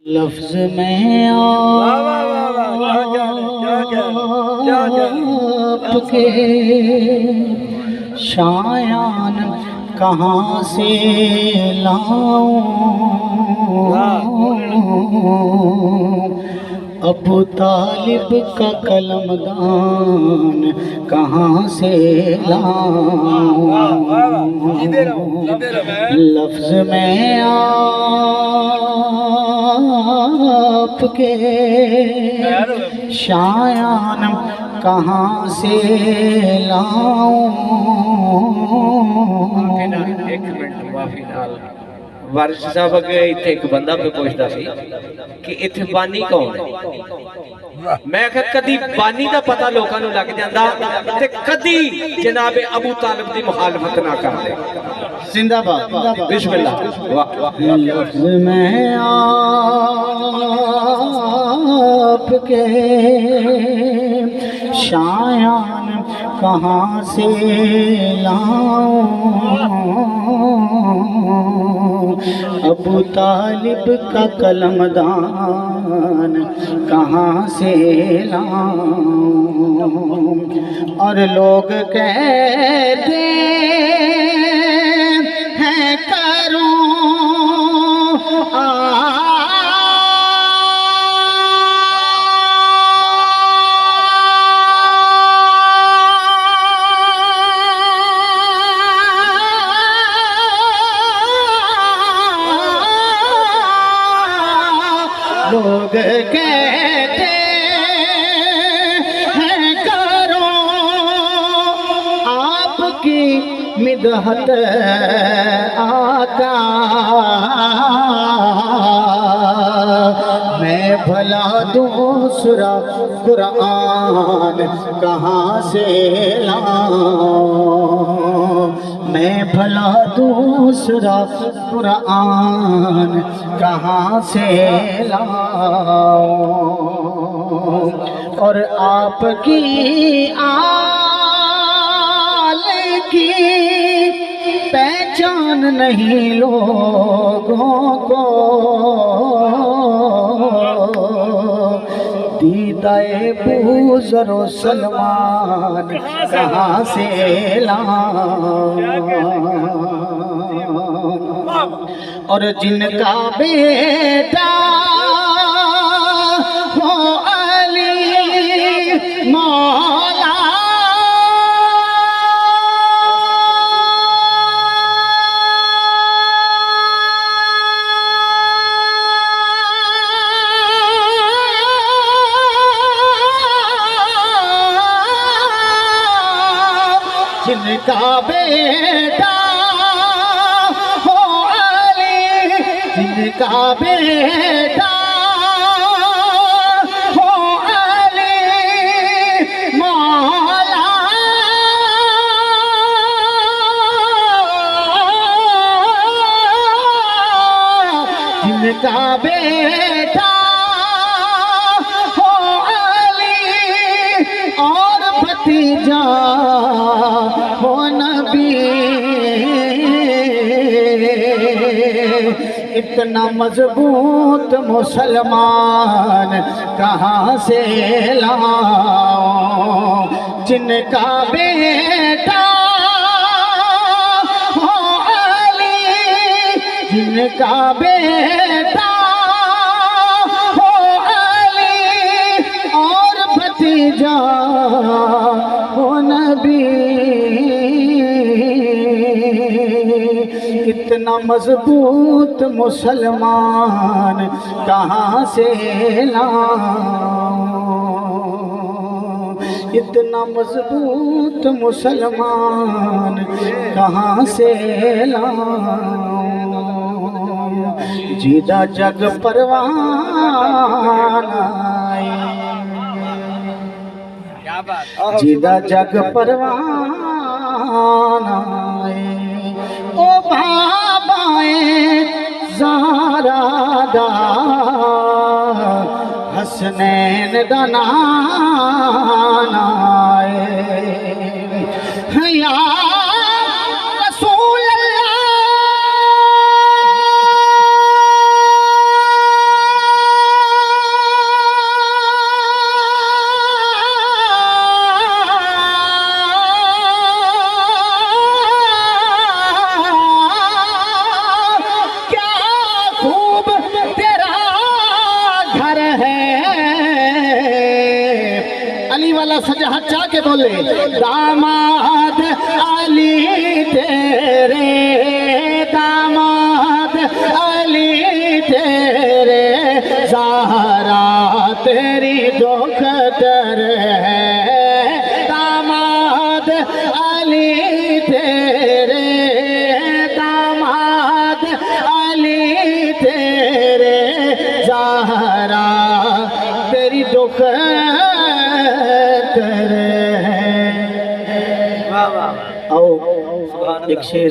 لفظ میں آپ کے شایان کہاں سے لاؤں، ابو طالب کا قلم دان کہاں سے لاؤں، لفظ میں آپ کے شایان کہاں سے لاؤں۔ ایک منٹ معافی نال وارث صاحب اگے ایتھے ایک بندہ پہ پوچھتا سی کہ ایتھے بانی کون ہے؟ میں کہ کدی بانی دا پتہ لوکاں نوں لگ جاندا تے کدی جناب ابو طالب دی مخالفت نہ کردے۔ زندہ باد، بسم اللہ۔ لفظ میں آپ کے شایان کہاں سے لاؤں، ابو طالب کا قلم دان کہاں سے لاؤں، اور لوگ کہتے ہیں کروں لوگ کہتے ہیں کرو آپ کی مدحت آقا، میں بھلا دوسرا قرآن کہاں سے لاؤں، میں بھلا دوسرا قرآن کہاں سے لاؤں، اور آپ کی آل کی پہچان نہیں لوگوں کو، دیدہ بوذر و سلمان کہاں سے لاؤں، اور جن کا بیٹا ہو علی مولا، جن کا بیٹا ہو علی، جن کا بیٹا ہو علی مولا، جن کا بیٹا ہو علی اور بھتیجا ہو نبی، اتنا مضبوط مسلمان کہاں سے لاؤں، جن کا بیٹا ہو علی، جن کا بیٹا ہو علی اور بھتیجا ہو نبی، اتنا مضبوط مسلمان کہاں سے لاؤں، اتنا مضبوط مسلمان کہاں سے لاؤں، جیدہ جگ پروان آئے، جیدہ جگ پروان آئے، او بابائے زہرا دا حسنین دا نام آئے، یا رسول اللہ والا سجا ہاتھ چاہ کے بولے داماد علی تیرے داماد علی تیرے زہرا تیری دختر ہے داماد علی تیرے داماد علی تیرے زہرا تیری دختر ہے. آؤ ایک شعر